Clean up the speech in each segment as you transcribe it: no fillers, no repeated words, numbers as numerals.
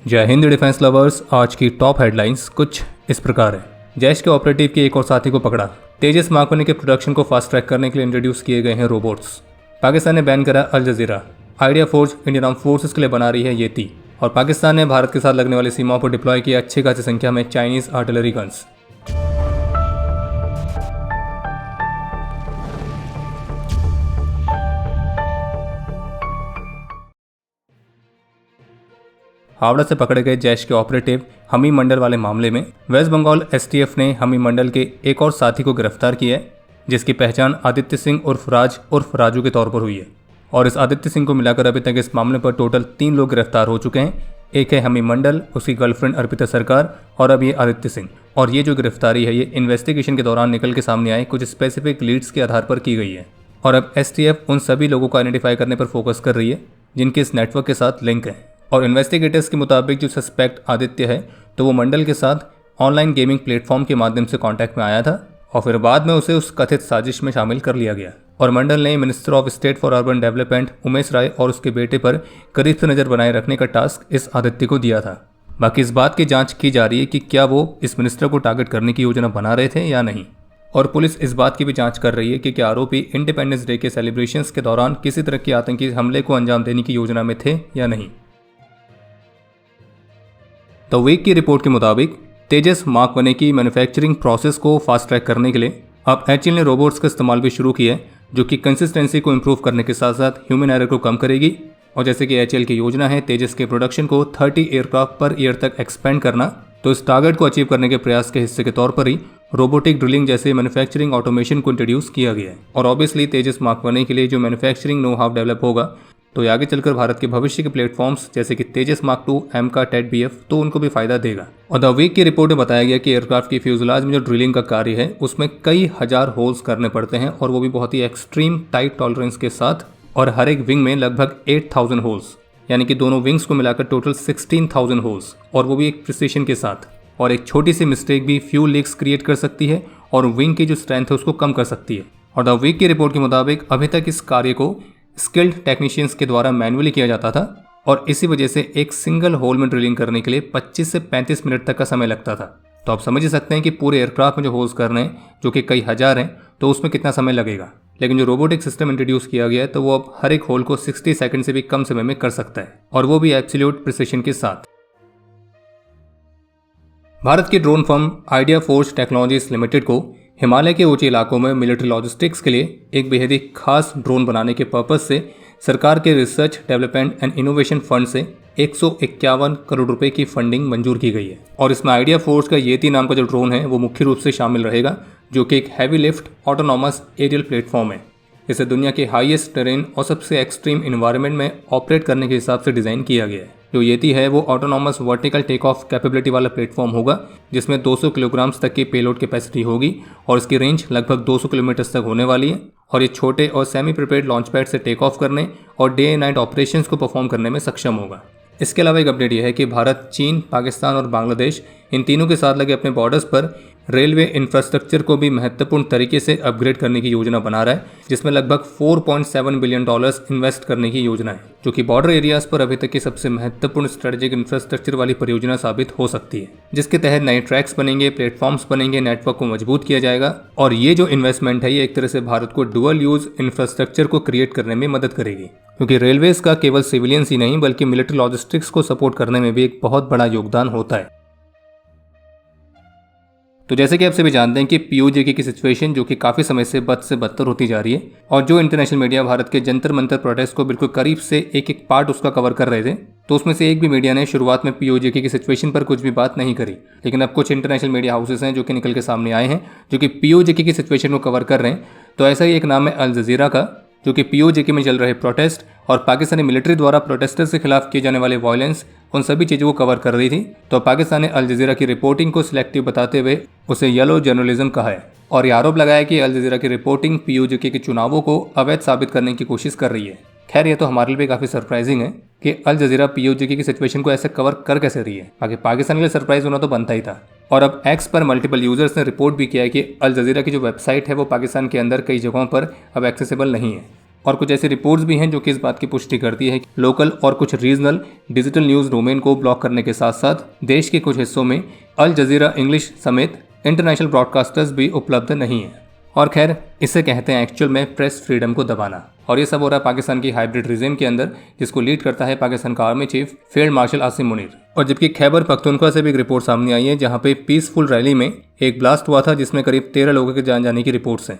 जय Hind defence lovers. आज की टॉप हेडलाइंस कुछ इस प्रकार है। जैश के ऑपरेटिव के एक और साथी को पकड़ा। तेजस मार्क 1 के प्रोडक्शन को फास्ट ट्रैक करने के लिए इंट्रोड्यूस किए गए हैं रोबोट्स। पाकिस्तान ने बैन करा Al Jazeera. Idea force Indian arm forces के लिए बना रही है येती। और पाकिस्तान ने भारत के साथ लगने वाली सीमाओं पर डिप्लॉय किया अच्छी खासी संख्या में चाइनीज आर्टिलरी गन्स। हावड़ा से पकड़े गए जैश के ऑपरेटिव हमी मंडल वाले मामले में वेस्ट बंगाल एसटीएफ ने हमी मंडल के एक और साथी को गिरफ्तार किया है, जिसकी पहचान आदित्य सिंह उर्फ राज उर्फ राजू के तौर पर हुई है। और इस आदित्य सिंह को मिलाकर अभी तक इस मामले पर टोटल 3 लोग गिरफ्तार हो चुके हैं। एक है हमी मंडल, उसकी गर्लफ्रेंड अर्पिता सरकार और अब ये आदित्य सिंह। और ये जो गिरफ्तारी है ये इन्वेस्टिगेशन के दौरान निकल के सामने आए कुछ स्पेसिफिक लीड्स के आधार पर की गई है। और अब एसटीएफ उन सभी लोगों को आइडेंटिफाई करने पर फोकस कर रही है जिनके इस नेटवर्क के साथ लिंक है। और इन्वेस्टिगेटर्स के मुताबिक जो सस्पेक्ट आदित्य है तो वो मंडल के साथ ऑनलाइन गेमिंग प्लेटफॉर्म के माध्यम से कांटेक्ट में आया था और फिर बाद में उसे उस कथित साजिश में शामिल कर लिया गया। और मंडल ने minister of state for urban development Umesh Rai और उसके बेटे पर करीब से नज़र बनाए रखने का टास्क इस आदित्य को दिया था। बाकी इस बात की जांच की जा रही है कि क्या वो इस मिनिस्टर को टारगेट करने की योजना बना रहे थे या नहीं। और पुलिस इस बात की भी जांच कर रही है कि क्या आरोपी इंडिपेंडेंस डे के सेलिब्रेशंस के दौरान किसी तरह के आतंकी हमले को अंजाम देने की योजना में थे या नहीं। द वीक की रिपोर्ट के मुताबिक तेजस मार्क 1 की मैन्युफैक्चरिंग प्रोसेस को फास्ट ट्रैक करने के लिए अब एचएल ने रोबोट्स का इस्तेमाल भी शुरू किया है, जो कि कंसिस्टेंसी को इंप्रूव करने के साथ साथ ह्यूमन एरर को कम करेगी। और जैसे कि एचएल की योजना है तेजस के प्रोडक्शन को 30 एयरक्राफ्ट पर ईयर तक एक्सपेंड करना, तो इस टारगेट को अचीव करने के प्रयास के हिस्से के तौर पर ही रोबोटिक ड्रिलिंग जैसे मैन्युफैक्चरिंग ऑटोमेशन को इंट्रोड्यूस किया गया है। और ऑब्वियसली तेजस मार्क 1 के लिए जो मैन्युफैक्चरिंग नो हाउ डेवलप होगा तो ये आगे चलकर भारत के भविष्य के प्लेटफॉर्म्स जैसे कि तेजस मार्क 2, एमका, टेट बीएफ तो उनको भी फायदा देगा। और द वीक की रिपोर्ट में बताया गया कि एयरक्राफ्ट की फ्यूजलाज में जो ड्रिलिंग का कार्य है उसमें कई हजार होल्स करने पड़ते हैं और वो भी बहुत ही एक्सट्रीम टाइट टॉलरेंस के साथ। और हर एक विंग में लगभग 8000 होल्स, यानी कि दोनों विंग्स को मिलाकर टोटल 16000 होल्स, और वो भी एक प्रिसिशन के साथ। और एक छोटी सी मिस्टेक भी फ्यूल लीक्स क्रिएट कर सकती है और विंग की जो स्ट्रेंथ है उसको कम कर सकती है। और द वीक की रिपोर्ट के मुताबिक अभी तक इस कार्य को स्किल्ड टेक्नीशियंस के द्वारा मैन्युअली किया जाता था और इसी वजह से एक सिंगल होल में ड्रिलिंग करने के लिए 25 से 35 मिनट तक का समय लगता था। तो आप समझ ही सकते हैं कि पूरे एयरक्राफ्ट में जो होल्स करने हैं जो कि कई हजार हैं तो उसमें कितना समय लगेगा। लेकिन जो रोबोटिक सिस्टम इंट्रोड्यूस किया गया है तो वो अब हर एक होल को 60 सेकंड से भी कम समय में कर सकता है, और वो भी एब्सोल्यूट प्रिसिशन के साथ। भारत की drone firm idea force technologies limited को हिमालय के ऊंचे इलाकों में मिलिट्री लॉजिस्टिक्स के लिए एक बेहद ही खास ड्रोन बनाने के पर्पज से सरकार के research development and innovation fund से 151 करोड़ रुपए की फंडिंग मंजूर की गई है। और इसमें आइडिया फोर्स का येती नाम का जो ड्रोन है वो मुख्य रूप से शामिल रहेगा, जो कि एक heavy lift autonomous aerial platform है। इसे दुनिया के हाईएस्ट टेरेन और सबसे एक्सट्रीम इन्वायरमेंट में ऑपरेट करने के हिसाब से डिज़ाइन किया गया है। जो येती है वो autonomous vertical take off capability वाला प्लेटफॉर्म होगा, जिसमें 200 किलोग्राम्स तक की पेलोड कैपेसिटी होगी और इसकी रेंज लगभग 200 किलोमीटर तक होने वाली है। और ये छोटे और सेमी प्रिपेयर्ड लॉन्च पैड से टेक ऑफ करने और डे एंड नाइट ऑपरेशंस को परफॉर्म करने में सक्षम होगा। इसके अलावा एक अपडेट यह है कि भारत, चीन, पाकिस्तान और बांग्लादेश इन तीनों के साथ लगे अपने बॉर्डर्स पर रेलवे इंफ्रास्ट्रक्चर को भी महत्वपूर्ण तरीके से अपग्रेड करने की योजना बना रहा है, जिसमें लगभग $4.7 बिलियन इन्वेस्ट करने की योजना है, जो कि बॉर्डर एरियाज पर अभी तक की सबसे महत्वपूर्ण स्ट्रेटेजिक इंफ्रास्ट्रक्चर वाली परियोजना साबित हो सकती है, जिसके तहत नए ट्रैक्स बनेंगे, प्लेटफॉर्म्स बनेंगे, नेटवर्क को मजबूत किया जाएगा। और ये जो इन्वेस्टमेंट है ये एक तरह से भारत को डुअल यूज इंफ्रास्ट्रक्चर को क्रिएट करने में मदद करेगी, क्योंकि रेलवेज का केवल सिविलियंस ही नहीं बल्कि मिलिट्री लॉजिस्टिक्स को सपोर्ट करने में भी एक बहुत बड़ा योगदान होता है। तो जैसे कि आप सभी जानते हैं कि पीओजे की सिचुएशन जो कि काफ़ी समय से बद से बदतर होती जा रही है, और जो इंटरनेशनल मीडिया भारत के जंतर मंतर प्रोटेस्ट को बिल्कुल करीब से एक एक पार्ट उसका कवर कर रहे थे, तो उसमें से एक भी मीडिया ने शुरुआत में पीओजे की सिचुएशन पर कुछ भी बात नहीं करी। लेकिन अब कुछ इंटरनेशनल मीडिया हाउसेस हैं जो कि निकल के सामने आए हैं जो कि पीओजे की सिचुएशन को कवर कर रहे हैं। तो ऐसा ही एक नाम है अल जजीरा का, जो कि पीओजे में चल रहे प्रोटेस्ट और पाकिस्तानी मिलिट्री द्वारा प्रोटेस्टर्स के खिलाफ किए जाने वाले वायलेंस, उन सभी चीज़ों को कवर कर रही थी। तो पाकिस्तान ने अल जजीरा की रिपोर्टिंग को सिलेक्टिव बताते हुए उसे येलो जर्नलिज्म कहा है और ये आरोप लगाया कि अल जजीरा की रिपोर्टिंग पीओजे के चुनावों को अवैध साबित करने की कोशिश कर रही है। खैर ये तो हमारे लिए भी काफ़ी सरप्राइजिंग है कि अल जजीरा पीओजे की सिचुएशन को ऐसे कवर कर कैसे रही है। बाकी पाकिस्तान के लिए सरप्राइज होना तो बनता ही था। और अब एक्स पर मल्टीपल यूजर्स ने रिपोर्ट भी किया है कि अल जजीरा की जो वेबसाइट है वो पाकिस्तान के अंदर कई जगहों पर अब एक्सेसिबल नहीं है। और कुछ ऐसी रिपोर्ट्स भी हैं जो कि इस बात की पुष्टि करती है कि लोकल और कुछ रीजनल डिजिटल न्यूज़ डोमेन को ब्लॉक करने के साथ साथ देश के कुछ हिस्सों में अल जजीरा इंग्लिश समेत इंटरनेशनल ब्रॉडकास्टर्स भी उपलब्ध नहीं है। और खैर, इसे कहते हैं एक्चुअल में प्रेस फ्रीडम को दबाना। और ये सब हो रहा है पाकिस्तान की हाइब्रिड रिजिम के अंदर, जिसको लीड करता है पाकिस्तान का army chief field marshal Asim Munir. और जबकि खैबर पख्तूनख्वा से भी एक रिपोर्ट सामने आई है जहां पे पीसफुल रैली में एक ब्लास्ट हुआ था जिसमें करीब 13 लोगों के जान जाने की रिपोर्ट्स हैं।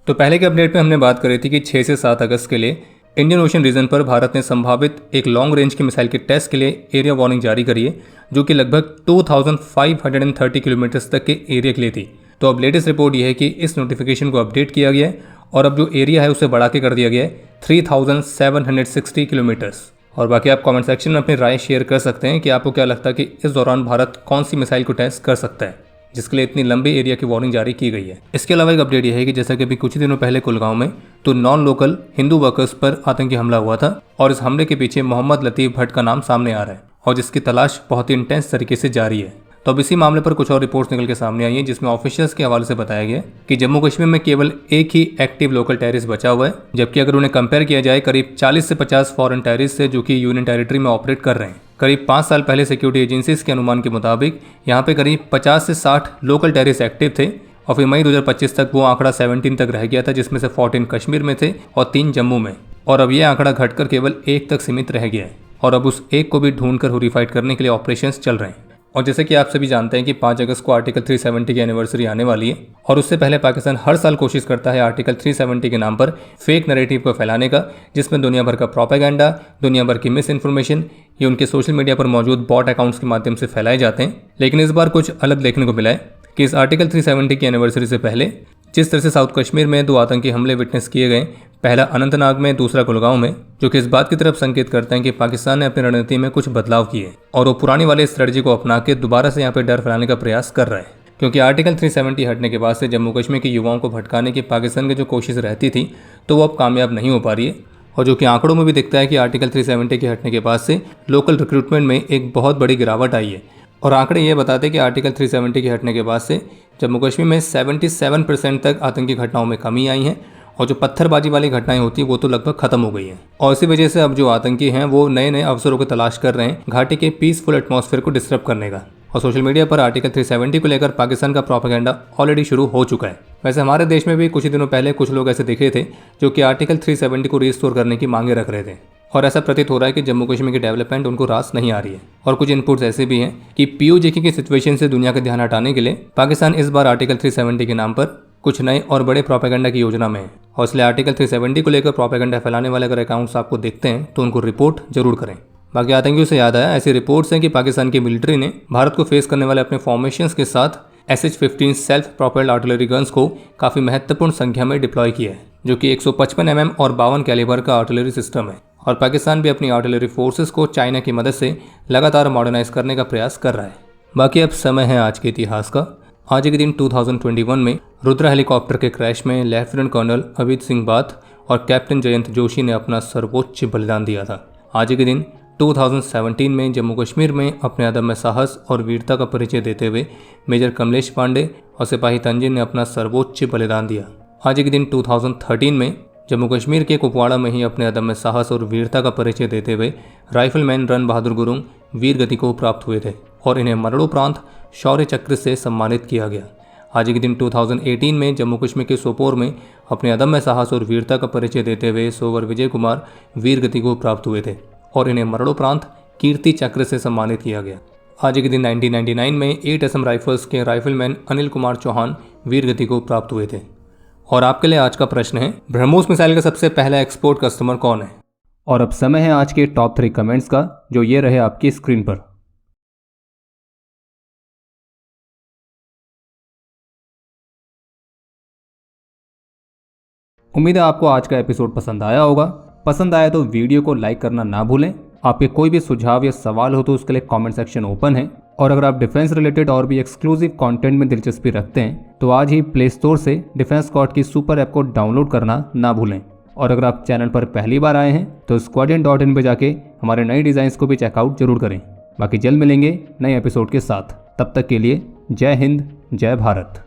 तो पहले के अपडेट में हमने बात करी थी कि 6 से 7 अगस्त के लिए इंडियन ओशन रीजन पर भारत ने संभावित एक लॉन्ग रेंज की मिसाइल के टेस्ट के लिए एरिया वार्निंग जारी करी है, जो कि लगभग 2530 किलोमीटर तक के एरिया के लिए थी। तो अब लेटेस्ट रिपोर्ट यह है कि इस नोटिफिकेशन को अपडेट किया गया है और अब जो एरिया है उसे बढ़ा के कर दिया गया है 3760 किलोमीटर्स। और बाकी आप कमेंट सेक्शन में अपनी राय शेयर कर सकते हैं कि आपको क्या लगता है कि इस दौरान भारत कौन सी मिसाइल को टेस्ट कर सकता है जिसके लिए इतनी लंबी एरिया की वार्निंग जारी की गई है। इसके अलावा एक अपडेट यह है कि जैसा कि अभी कुछ ही दिनों पहले कुलगांव में तो नॉन लोकल हिंदू वर्कर्स पर आतंकी हमला हुआ था और इस हमले के पीछे मोहम्मद लतीफ़ भट्ट का नाम सामने आ रहा है और जिसकी तलाश बहुत ही इंटेंस तरीके से जारी है। तो अब इसी मामले पर कुछ और रिपोर्ट्स निकल के सामने आई हैं जिसमें ऑफिशियल्स के हवाले से बताया गया कि जम्मू कश्मीर में केवल एक ही एक्टिव लोकल टेररिस्ट बचा हुआ है, जबकि अगर उन्हें कंपेयर किया जाए करीब 40 से 50 फॉरेन टेररिस्ट से जो कि यूनियन टेरिटरी में ऑपरेट कर रहे हैं। करीब 5 साल पहले सिक्योरिटी एजेंसीज के अनुमान के मुताबिक यहाँ पे करीब 50 से 60 लोकल टेररिस्ट एक्टिव थे और फिर मई 2025 तक वो आंकड़ा 17 तक रह गया था, जिसमें से 14 कश्मीर में थे और 3 जम्मू में। और अब ये आंकड़ा घटकर केवल 1 तक सीमित रह गया है और अब उस एक को भी ढूंढकर हुरिफाइड करने के लिए ऑपरेशंस चल रहे हैं। और जैसे कि आप सभी जानते हैं कि 5 अगस्त को आर्टिकल 370 की एनिवर्सरी आने वाली है और उससे पहले पाकिस्तान हर साल कोशिश करता है आर्टिकल 370 के नाम पर फेक नैरेटिव को फैलाने का, जिसमें दुनिया भर का प्रोपेगेंडा, दुनिया भर की मिस इन्फॉर्मेशन ये उनके सोशल मीडिया पर मौजूद बॉट अकाउंट्स के माध्यम से फैलाए जाते हैं। लेकिन इस बार कुछ अलग देखने को मिला है कि इस आर्टिकल 370 की एनिवर्सरी से पहले जिस तरह से साउथ कश्मीर में 2 आतंकी हमले विटनेस किए गए, पहला अनंतनाग में, दूसरा कुलगांव में, जो कि इस बात की तरफ संकेत करते हैं कि पाकिस्तान ने अपनी रणनीति में कुछ बदलाव किए और वो पुरानी वाले स्ट्रेटजी को अपना के दोबारा से यहाँ पे डर फैलाने का प्रयास कर रहा है। क्योंकि आर्टिकल 370 हटने के बाद से जम्मू कश्मीर के युवाओं को भटकाने की पाकिस्तान की जो कोशिश रहती थी तो वो अब कामयाब नहीं हो पा रही है और जो कि आंकड़ों में भी दिखता है कि आर्टिकल 370 के हटने के बाद से लोकल रिक्रूटमेंट में एक बहुत बड़ी गिरावट आई है। और आंकड़े ये बताते हैं कि आर्टिकल 370 के हटने के बाद से जम्मू कश्मीर में 77% तक आतंकी घटनाओं में कमी आई है और जो पत्थरबाजी वाली घटनाएं होती हैं वो तो लगभग खत्म हो गई हैं। और इसी वजह से अब जो आतंकी हैं वो नए नए अवसरों की तलाश कर रहे हैं घाटी के पीसफुल एटमॉस्फेयर को डिस्टर्ब करने का। और सोशल मीडिया पर आर्टिकल 370 को लेकर पाकिस्तान का प्रोपेगेंडा ऑलरेडी शुरू हो चुका है। वैसे हमारे देश में भी कुछ ही दिनों पहले कुछ लोग ऐसे दिखे थे जो कि आर्टिकल 370 को रिस्टोर करने की मांगे रख रहे थे और ऐसा प्रतीत हो रहा है कि जम्मू कश्मीर की डेवलपमेंट उनको रास नहीं आ रही है। और कुछ इनपुट्स ऐसे भी हैं कि पीओजेके की सिचुएशन से दुनिया का ध्यान हटाने के लिए पाकिस्तान इस बार आर्टिकल 370 के नाम पर कुछ नए और बड़े प्रोपेगेंडा की योजना में है और इसलिए आर्टिकल 370 को लेकर प्रोपेगेंडा फैलाने वाले अगर अकाउंट्स आपको दिखते हैं तो उनको रिपोर्ट जरूर करें। बाकी आतंकियों से याद आया, ऐसी रिपोर्ट्स हैं कि पाकिस्तान की मिलिट्री ने भारत को फेस करने वाले अपने फॉर्मेशंस के साथ SH-15 self propelled artillery guns को काफ़ी महत्वपूर्ण संख्या में डिप्लॉय किया है, जो कि 155 mm और 52 कैलिबर का आर्टिलरी सिस्टम है। और पाकिस्तान भी अपनी आर्टिलरी फोर्सेस को चाइना की मदद से लगातार मॉडर्नाइज करने का प्रयास कर रहा है। बाकी अब समय है आज के इतिहास का। आज के दिन 2021 में रुद्रा हेलीकॉप्टर के क्रैश में लेफ्टिनेंट कर्नल अभित सिंह बाथ और कैप्टन जयंत जोशी ने अपना सर्वोच्च बलिदान दिया था। आज के दिन 2017 में जम्मू कश्मीर में अपने अदम्य साहस और वीरता का परिचय देते हुए मेजर कमलेश पांडे और सिपाही तंजीन ने अपना सर्वोच्च बलिदान दिया। आज के दिन 2013 में जम्मू कश्मीर के कुपवाड़ा में ही अपने अदम्य साहस और वीरता का परिचय देते हुए राइफलमैन रन बहादुर गुरुंग वीर गति को प्राप्त हुए थे और इन्हें मरणोपरांत शौर्य चक्र से सम्मानित किया गया। आज के दिन 2018 में जम्मू कश्मीर के सोपोर में अपने अदम्य साहस और वीरता का परिचय देते हुए सोवर विजय कुमार वीर गति को प्राप्त हुए थे और इन्हें मरणोपरांत कीर्ति चक्र से सम्मानित किया गया। आज के दिन 1999 में 8 असम राइफल्स के राइफलमैन अनिल कुमार चौहान वीर गति को प्राप्त हुए थे। और आपके लिए आज का प्रश्न है, ब्रह्मोस मिसाइल का सबसे पहला एक्सपोर्ट कस्टमर कौन है? और अब समय है आज के टॉप 3 कमेंट्स का, जो ये रहे आपकी स्क्रीन पर। उम्मीद है आपको आज का एपिसोड पसंद आया होगा। पसंद आया तो वीडियो को लाइक करना ना भूलें। आपके कोई भी सुझाव या सवाल हो तो उसके लिए कमेंट सेक्शन ओपन है। और अगर आप डिफेंस रिलेटेड और भी एक्सक्लूसिव कंटेंट में दिलचस्पी रखते हैं तो आज ही प्ले स्टोर से डिफेंस स्क्वाड की सुपर ऐप को डाउनलोड करना ना भूलें। और अगर आप चैनल पर पहली बार आए हैं तो squadron.in पे जाके हमारे नए डिज़ाइंस को भी चेकआउट जरूर करें। बाकी जल्द मिलेंगे नए एपिसोड के साथ। तब तक के लिए जय हिंद, जय भारत।